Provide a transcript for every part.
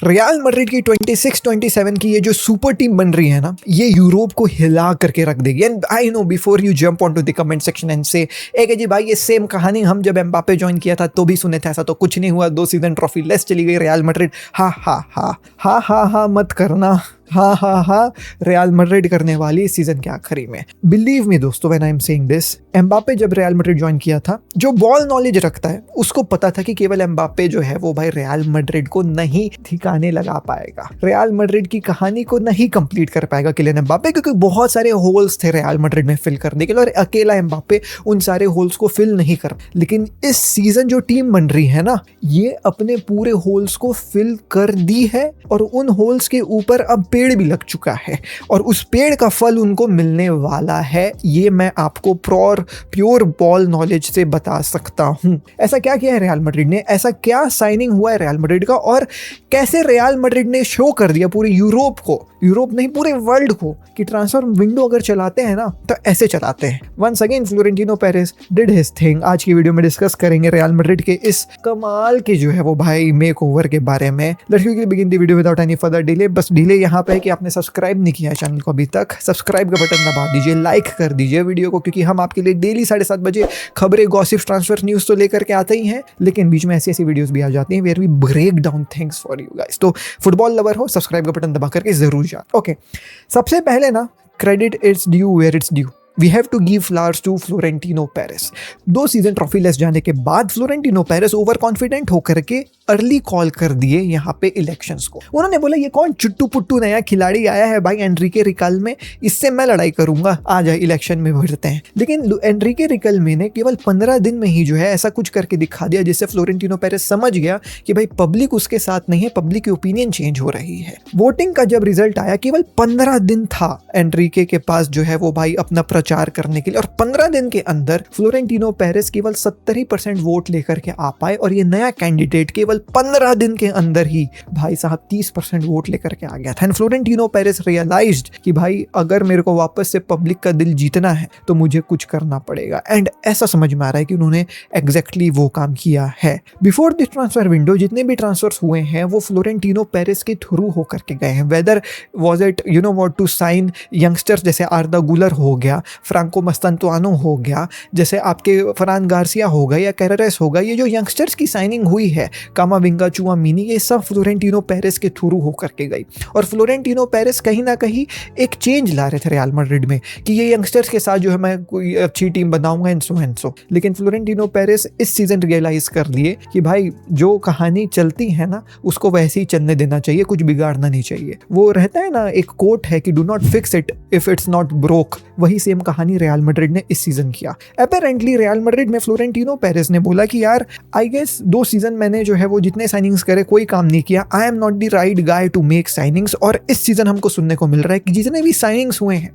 Real Madrid की 26-27 की ये जो सुपर टीम बन रही है ना, ये यूरोप को हिला करके रख देगी। And I know before you jump on to the comment section end से एक जी भाई ये सेम कहानी हम जब एम्बापे ज्वाइन किया था तो भी सुने थे, ऐसा तो कुछ नहीं हुआ, 2 सीजन ट्रॉफी लेस चली गई रियल मैड्रिड। हा हा हा हा हा हा मत करना, हाँ हाँ हाँ रियल मैड्रिड करने वाली इस सीजन के आखिरी में। बिलीव मी दोस्तों when I am saying this, Mbappe जब रियल मैड्रिड ज्वाइन किया था, जो बॉल नॉलेज रखता है उसको पता था कि केवल एम्बापे जो है वो भाई रियल मैड्रिड को नहीं ठिकाने लगा पाएगा, रियल मैड्रिड की कहानी को नहीं कंप्लीट कर पाएगा किलियन एम्बापे, क्योंकि बहुत सारे होल्स थे रियल मैड्रिड में फिल करने के लिए और अकेला एम्बापे उन सारे होल्स को फिल नहीं कर। लेकिन इस सीजन जो टीम बन रही है ना, ये अपने पूरे होल्स को फिल कर दी है और उन होल्स के ऊपर अब पेड़ भी लग चुका है और उस पेड़ का फल उनको मिलने वाला है। ये मैं आपको प्योर बॉल नॉलेज से बता सकता हूं। ऐसा क्या किया है रियल मैड्रिड ने, ऐसा क्या साइनिंग हुआ है रियल मैड्रिड का, और कैसे रियल मैड्रिड ने शो कर दिया पूरे यूरोप को, यूरोप नहीं पूरे वर्ल्ड को, कि ट्रांसफर विंडो अगर चलाते हैं ना तो ऐसे चलाते हैं। Once again Florentino Perez did his thing. आज की वीडियो में डिस्कस करेंगे रियल मैड्रिड के इस कमाल के जो है वो भाई मेक ओवर के बारे में। Let's quickly begin the video without any further delay. बस डिले यहाँ पे है कि आपने सब्सक्राइब नहीं किया है चैनल को अभी तक, सब्सक्राइब का बटन दबा दीजिए, लाइक कर दीजिए वीडियो को, क्योंकि हम आपके लिए डेली 7:30 बजे खबरें, गॉसिप, ट्रांसफर न्यूज तो लेकर के आते ही हैं, लेकिन बीच में ऐसी ऐसी वीडियोस भी आ जाती हैं where we break down things for you guys. तो फुटबॉल लवर हो, सब्सक्राइब का बटन दबा करके जरूर जाए। ओके, सबसे पहले ना credit it's due where it's due. We have to give flowers to Florentino Perez। 2 season trophyless जाने के बाद फ्लोरेंटिनो पेरेस ओवर कॉन्फिडेंट होकर के अर्ली कॉल कर दिए यहाँ पे इलेक्शंस को। उन्होंने बोला ये कौन चुट्टू पुट्टू नया खिलाड़ी आया है भाई एनरिके रिकल्मे, इससे मैं लड़ाई करूंगा, आ जाए इलेक्शन में भिड़ते हैं। लेकिन एनरिके रिकल्मे ने केवल 15 दिन में ही जो है ऐसा कुछ करके दिखा दिया जिससे फ्लोरेंटिनो पेरेस समझ गया कि भाई पब्लिक उसके साथ नहीं है, पब्लिक की ओपिनियन चेंज हो रही है। वोटिंग का जब रिजल्ट आया केवल 15 दिन था एनरिके के पास जो है वो भाई अपना प्रचार करने के लिए, और 15 दिन के अंदर फ्लोरेंटिनो पेरेस केवल 70% वोट लेकर के आ पाए और ये नया कैंडिडेट केवल 15 दिन के अंदर ही भाई साहब 30% वोट लेकर के आ गया था। एंड फ्लोरेंटिनो पेरेस रियलाइज्ड कि भाई अगर मेरे को वापस से पब्लिक का दिल जीतना है तो मुझे कुछ करना पड़ेगा। एंड ऐसा समझ में आ रहा है कि उन्होंने एग्जैक्टली वो काम किया है। बिफोर दिस ट्रांसफर विंडो जितने भी ट्रांसफर्स हुए हैं वो फ्लोरेंटिनो पेरेस के थ्रू होकर के गए हैं। Whether was it you know what to sign youngsters जैसे आर्दा गुलर हो गया, फ्रांको मस्तंतुआनो हो गया, जैसे आपके फरान गार्सिया हो गया या कैरेरेस हो गया, ये जो यंगस्टर्स की साइनिंग हुई है, कामाविंगा, चुआमिनी, ये सब फ्लोरेंटिनो पेरेस के थ्रू होकर के गई। और फ्लोरेंटिनो पेरेस कहीं ना कहीं एक चेंज ला रहे थे रियल मैड्रिड में कि ये यंगस्टर्स के साथ जो है मैं कोई अच्छी टीम बनाऊंगा एंसो। लेकिन फ्लोरेंटिनो पेरेस इस सीजन रियलाइज कर लिए कि भाई जो कहानी चलती है ना उसको वैसे ही चलने देना चाहिए, कुछ बिगाड़ना नहीं चाहिए। वो रहता है ना एक कोट है कि do not fix it if it's not broke, वही सेम कहानी रियल मैड्रिड ने इस सीजन किया। अपेरेंटली रियल मैड्रिड में फ्लोरेंटिनो पेरेस ने बोला कि यार आई गेस 2 सीजन मैंने जो है वो जितने साइनिंग्स करे कोई काम नहीं किया, I am not the right guy to make signings. और इस सीजन हमको सुनने को मिल रहा है कि जितने भी साइनिंग्स हुए हैं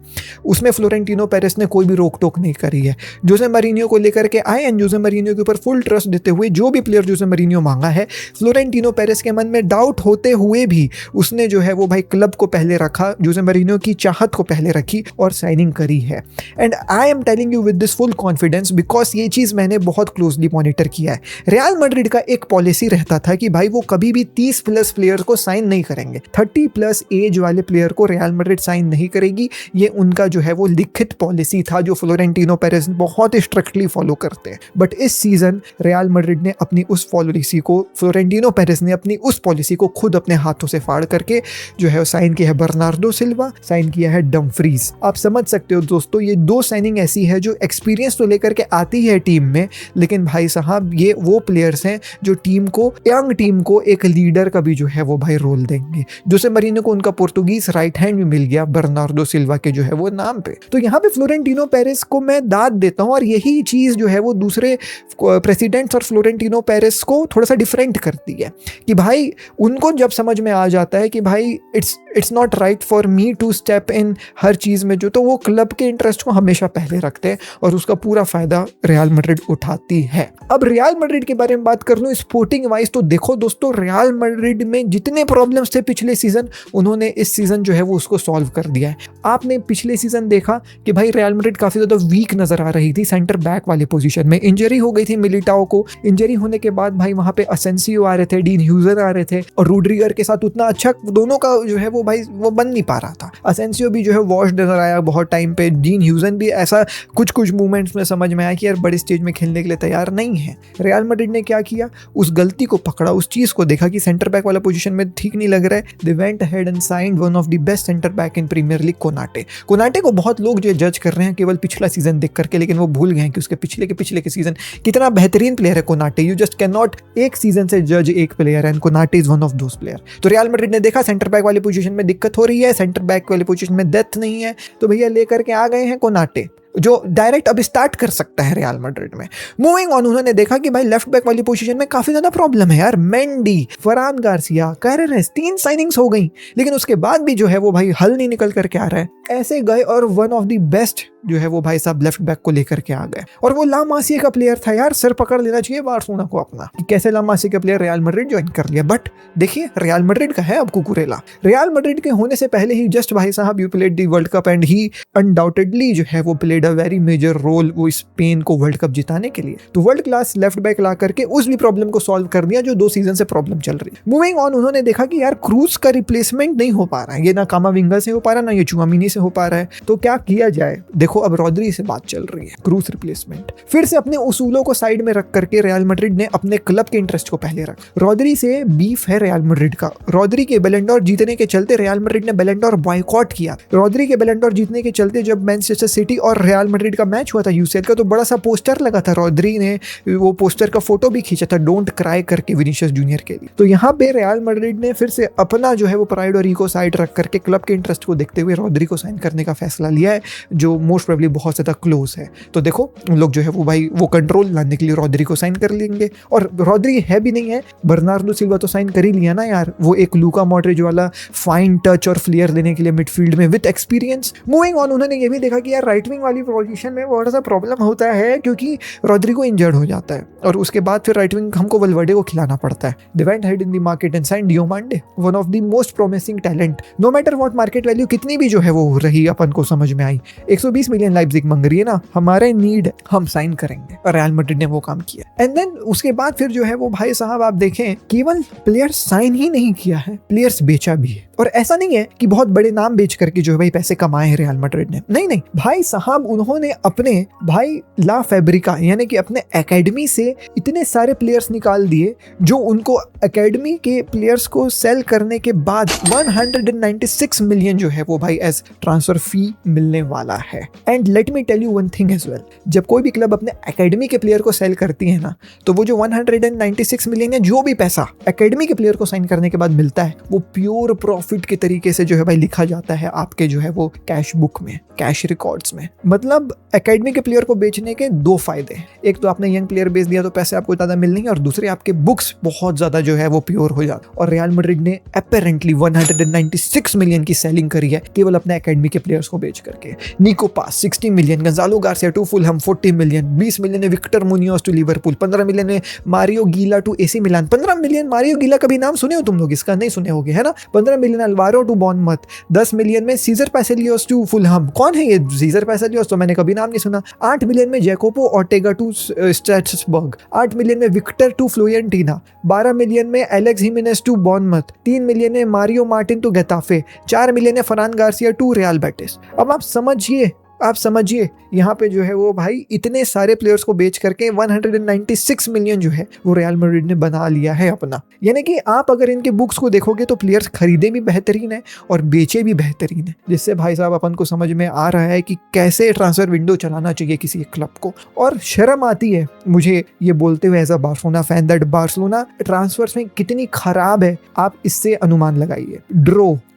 उसमें फ्लोरेंटिनो पेरेस ने कोई भी रोक टोक नहीं करी है। जोसे मरीनियो को लेकर के आए एंड जोसे मरीनियो के ऊपर फुल ट्रस्ट देते हुए जो भी प्लेयर जोसे मरीनियो मांगा है, फ्लोरेंटिनो पेरेस के मन में डाउट होते हुए भी उसने जो है वो भाई क्लब को पहले रखा, जोसे मरीनियो की चाहत को पहले रखी और साइनिंग करी है। And I am telling you with this full confidence because ये चीज़ मैंने बहुत क्लोजली मॉनिटर किया है। रियल मैड्रिड का एक पॉलिसी रहता था कि भाई वो कभी भी 30+ प्लेयर को साइन नहीं करेंगे, 30+ एज वाले प्लेयर को रियल मैड्रिड साइन नहीं करेगी। ये उनका जो है वो लिखित पॉलिसी था जो फ्लोरेंटिनो पेरेस बहुत स्ट्रिक्टली फॉलो करते हैं। बट इस सीजन रियल मैड्रिड ने अपनी उस पॉलिसी को, फ्लोरेंटिनो पेरेस ने अपनी उस पॉलिसी को खुद अपने हाथों से फाड़ करके जो है साइन किया है बर्नार्डो सिल्वा, साइन किया है डमफ्रीज। आप समझ सकते हो दोस्तों ये 2 साइनिंग ऐसी है जो एक्सपीरियंस तो लेकर के आती है टीम में, लेकिन भाई साहब ये वो प्लेयर्स हैं जो टीम को, यंग टीम को एक लीडर का भी जो है वो भाई रोल देंगे। जोसे मरीनो को उनका पुर्तगीज राइट हैंड भी मिल गया बर्नार्डो सिल्वा के जो है वो नाम पे। तो यहाँ पे फ्लोरेंटिनो पेरेस को मैं दाद देता हूँ और यही चीज जो है वो दूसरे प्रेसिडेंट्स और फ्लोरेंटिनो पेरेस को थोड़ा सा डिफरेंट करती है कि भाई उनको जब समझ में आ जाता है कि भाई it's it's not right for me to step in हर चीज़ में, जो तो वो क्लब के इंटरेस्ट को हमेशा पहले रखते हैं और उसका पूरा फायदा रियल मैड्रिड उठाती है। अब रियल मैड्रिड के बारे में बात कर लूँ स्पोर्टिंग वाइज, तो देखो दोस्तों, रियल मैड्रिड में जितने प्रॉब्लम्स थे पिछले सीजन, उन्होंने इस सीजन जो है वो उसको सॉल्व कर दिया है। आपने पिछले सीजन देखा कि भाई रियल मैड्रिड काफी ज्यादा वीक नजर आ रही थी सेंटर बैक वाले पोजीशन में, इंजरी हो गई थी मिलिटाओ को, इंजरी होने के बाद भाई वहां पे असेंसियो आ रहे थे, डीन ह्यूजन आ रहे थे, और रूड्रिगर के साथ उतना अच्छा दोनों का जो है वो भाई वो बन नहीं पा रहा था। असेंसियो भी जो है वॉश नजर आया बहुत टाइम पे, डीन ह्यूजन भी ऐसा कुछ कुछ मूवमेंट्स में समझ में आया कि यार बड़े स्टेज में खेलने के लिए तैयार नहीं है। रियल मैड्रिड ने क्या किया, उस गलती को पकड़ा, उस चीज को देखा कि सेंटर बैक वाला पोजीशन में ठीक नहीं लग रहा है, they went ahead and signed one of the best centre back in Premier League, Konate. Konate को बहुत लोग जो जज कर रहे हैं केवल पिछला सीजन देख करके, लेकिन वो भूल गए हैं कि उसके पिछले के सीजन कितना बेहतरीन प्लेयर है Konate. You just can not एक सीजन से जज एक player, and Konate is one of those player. तो रियल मैड्रिड ने देखा सेंटर बैक वाली पोजीशन में दिक्कत हो रही है, सेंटर बैक वाली पोजीशन में डेप्थ नहीं है, तो भैया लेकर के आ गए हैं कोनाटे, जो डायरेक्ट अब स्टार्ट कर सकता है रियल मैड्रिड में। मूविंग ऑन, उन्होंने देखा कि भाई लेफ्ट बैक वाली पोजीशन में काफी ज्यादा प्रॉब्लम है यार, मेंडी, फरहान गार्सिया, कैरेरेस, 3 साइनिंग्स हो गई, लेकिन उसके बाद भी जो है वो भाई हल नहीं निकल करके आ रहा है। ऐसे गए और वन ऑफ द बेस्ट जो है वो भाई साहब लेफ्ट बैक को लेकर के आ गए, और वो ला मासिया का प्लेयर था यार, सिर पकड़ लेना चाहिए बार्सिलोना को अपना कि कैसे ला मासिया का प्लेयर रियल मैड्रिड ज्वाइन कर लिया। बट देखिए रियल मैड्रिड का है अब कुकुरेला, रियल मैड्रिड के होने से पहले ही जस्ट भाई साहब you played the World Cup and he undoubtedly जो है वो played a very major role वो स्पेन को वर्ल्ड कप जिताने के लिए। तो वर्ल्ड क्लास लेफ्ट बैक ला करके उस भी प्रॉब्लम को सॉल्व कर दिया जो 2 सीजन से प्रॉब्लम चल रही है। मूविंग ऑन, उन्होंने देखा कि यार क्रूज का रिप्लेसमेंट नहीं हो पा रहा है, ये ना कामाविंगा से हो पा रहा है, ना ये चुआमिनी से हो पा रहा है, तो क्या किया जाए। देखो अब रॉड्री से बात चल रही है, क्रूज रिप्लेसमेंट। फिर से अपने उसूलों को साइड में रख करके रियल मैड्रिड ने अपने क्लब के इंटरेस्ट को पहले रख, रॉड्री से बीफ है रियल मैड्रिड का। रॉड्री के बैलन डोर जीतने के चलते रियल मैड्रिड ने बैलन डोर बॉयकॉट किया। रॉड्री के बैलन डोर जीतने के चलते जब मैनचेस्टर सिटी और रियल मैड्रिड का मैच हुआ था यूसीएल का, तो बड़ा सा पोस्टर लगा था, रॉड्री ने वो पोस्टर का फोटो भी खींचा था, डोंट क्राई करके विनीशियस जूनियर के लिए। तो यहाँ पे रियल मैड्रिड ने फिर से अपना जो है वो प्राइड और ईगो साइड रख करके क्लब के इंटरेस्ट को देखते हुए रॉड्री को साइन करने का फैसला लिया है, जो मोस्ट प्रोबेबली बहुत ज्यादा क्लोज है। तो देखो उन लोग जो है वो भाई वो कंट्रोल लाने के लिए रॉड्री को साइन कर लेंगे, और रॉड्री है भी नहीं है, बर्नार्डो सिल्वा तो साइन कर ही लिया ना यार, वो एक लूका मॉड्रिच वाला फाइन टच और फ्लेयर देने के लिए मिडफील्ड में विद एक्सपीरियंस। मूविंग ऑन, उन्होंने ये भी देखा कि यार राइट विंग वाली पोजीशन में थोड़ा सा प्रॉब्लम होता है क्योंकि रॉड्री को इंजर्ड हो जाता है, और उसके बाद फिर राइट विंग हमको वल्वर्डे को खिलाना पड़ता है। They went head in the market and signed Diomande, one of the most promising talent, no matter what market value कितनी भी जो है वो रही अपन को समझ में आई, 120 मिलियन लाइप्जिग मांग रही है ना, हमारे नीड हम साइन करेंगे, और रियल मैड्रिड ने वो काम किया। एंड देन उसके बाद फिर जो है वो भाई साहब आप देखें, केवल प्लेयर्स साइन ही नहीं किया है, प्लेयर्स बेचा भी है। और ऐसा नहीं है कि बहुत बड़े नाम बेच करके जो है भाई पैसे कमाए हैं रियल मैड्रिड ने, नहीं नहीं भाई साहब, उन्होंने अपने भाई ला फैब्रिका यानी कि अपने एकेडमी से इतने सारे प्लेयर्स निकाल दिए, जो उनको एकेडमी के प्लेयर्स को सेल करने के बाद 196 मिलियन जो है वो भाई एज ट्रांसफर फी मिलने वाला है। And let me tell you one thing as well, जब कोई भी क्लब अपने एकेडमी के प्लेयर को सेल करती है ना, तो वो जो 196 मिलियन है, जो भी पैसा एकेडमी के प्लेयर को साइन करने के बाद मिलता है, वो प्योर प्रॉफिट के तरीके से जो है भाई लिखा जाता है आपके जो है वो कैश बुक में, कैश रिकॉर्ड्स में। मतलब एकेडमी के प्लेयर को बेचने के 2 फायदे हैं, एक तो आपने यंग प्लेयर बेच दिया तो पैसे आपको ज्यादा मिल नहीं, और दूसरे आपके बुक्स बहुत ज्यादा जो है वो प्योर हो जाता। और रियल मैड्रिड ने अपेरेंटली 196 मिलियन की सेलिंग करी है केवल अपने एकेडमी के प्लेयर्स को बेच करके। Nico Paz 60 million, Gonzalo Garcia to Fulham 40 million, 20 million Victor Munoz to Liverpool, 15 million में Mario Gila to AC Milan. 15 million Mario Gila, कभी नाम सुने हो तुम लोग इसका? नहीं सुने होगे है ना। 15 million Alvaro to Bournemouth, 10 million में सीजर पैसेलियोस टू फुलहम। कौन है ये सीजर पैसेलियोस? तो मैंने कभी नाम नहीं सुना। 8 मिलियन में Jacopo Ortega to Strasbourg, 8 million में विक्टर टू फ्लोरेंटीना, 12 मिलियन में Alex Jimenez to Bournemouth, 3 million में Mario Martin to Getafe, 4 million में Fran Garcia to Real Betis. अब आप समझिए यहाँ पे जो है वो भाई इतने सारे प्लेयर्स को बेच करके 196 मिलियन जो है वो रियल मैड्रिड ने बना लिया है अपना। यानी कि आप अगर इनके बुक्स को देखोगे तो प्लेयर्स खरीदे भी बेहतरीन है और बेचे भी बेहतरीन है, जिससे भाई साहब अपन को समझ में आ रहा है कि कैसे ट्रांसफर विंडो चलाना चाहिए किसी क्लब को। और शर्म आती है मुझे ये बोलते हुए as a Barcelona fan that Barcelona transfers में कितनी खराब है, आप इससे अनुमान लगाइए।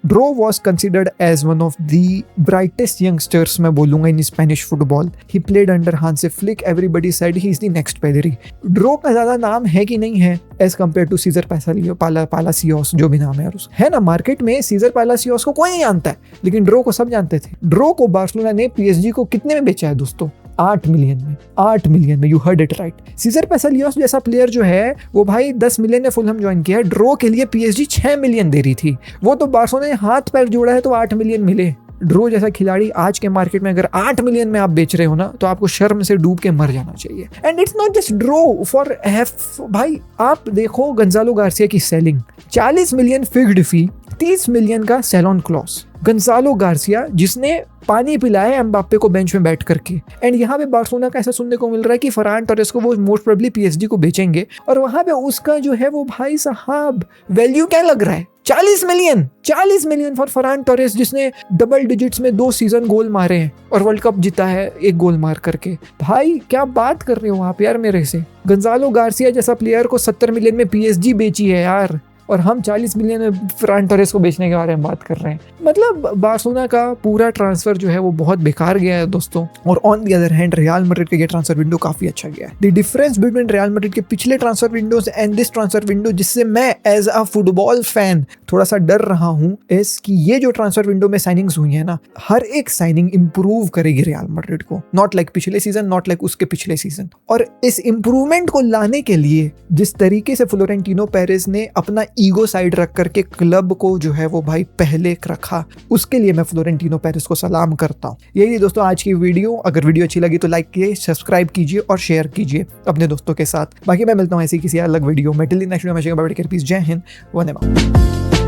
Dro was considered as one of the brightest youngsters मैं बोलूँ खेलूंगा in Spanish football. He played under Hansi Flick, everybody said he is the next Pedri. Dro का ज्यादा नाम है कि नहीं है as compared to Cesar Palacios, जो भी नाम है उसका, है ना। मार्केट में सीजर पालासियोस को कोई नहीं जानता है, लेकिन ड्रो को सब जानते थे। ड्रो को बार्सिलोना ने पीएसजी को कितने में बेचा है दोस्तों? 8 मिलियन में। 8 मिलियन में, you heard it right. Cesar Palacios जैसा प्लेयर जो है वो भाई 10 मिलियन में फुलहम ज्वाइन किया है। ड्रो के लिए पीएसजी 6 मिलियन दे रही थी, वो तो बार्सिलोना ने हाथ पैर जोड़ा है तो 8 मिलियन मिले। ड्रो जैसा खिलाड़ी आज के मार्केट में अगर 8 मिलियन में आप बेच रहे हो ना, तो आपको शर्म से डूब के मर जाना चाहिए। And it's not just Dro for भाई, आप देखो गंजालो गार्सिया की selling, 40 million fixed fee, 30 million का सेलॉन क्लॉज। गंजालो गार्सिया जिसने पानी पिलाया एम्बाप्पे को बेंच में बैठ करके। एंड यहाँ पे बार्सिलोना का ऐसा सुनने को मिल रहा है कि फरान टोरेस को वो मोस्ट प्रोबेबली पीएसजी को बेचेंगे, और वहां पे उसका जो है वो भाई साहब वैल्यू क्या लग रहा है? 40 million. 40 million for Farhan Torres, जिसने डबल डिजिट्स में 2 सीजन गोल मारे हैं और वर्ल्ड कप जीता है 1 गोल मार करके। भाई क्या बात कर रहे हो आप यार मेरे से? गंजालो गार्सिया जैसा प्लेयर को 70 मिलियन में पीएसजी बेची है यार, और हम 40 मिलियन में फरान टोरेस को बेचने के बारे में बात कर रहे हैं। मतलब बार्सिलोना का पूरा ट्रांसफर जो है वो बहुत बेकार गया है दोस्तों। और on the other hand real Madrid का ये ट्रांसफर विंडो काफी अच्छा गया है। The difference between real Madrid के पिछले transfer Windows and this transfer window, जिससे मैं एज अ फुटबॉल फैन थोड़ा सा डर रहा हूँ, इस कि ये जो ट्रांसफर विंडो में साइनिंग्स हुई है ना, हर एक साइनिंग इंप्रूव करेगी रियल मैड्रिड को, नॉट लाइक पिछले सीजन, नॉट लाइक उसके पिछले सीजन। और इस इंप्रूवमेंट को लाने के लिए जिस तरीके से फ्लोरेंटिनो पेरेज ने अपना ईगो साइड रख करके क्लब को जो है वो भाई पहले रखा, उसके लिए मैं फ्लोरेंटिनो पेरेज को सलाम करता हूँ। यही धोस्तों आज की वीडियो। अगर वीडियो अच्छी लगी तो लाइक कीजिए, सब्सक्राइब कीजिए और शेयर कीजिए अपने दोस्तों के साथ। बाकी मैं मिलता हूँ ऐसी किसी अलग वीडियो में। टिल नेक्स्ट वीडियो में, जय हिंद, वंदे मातरम।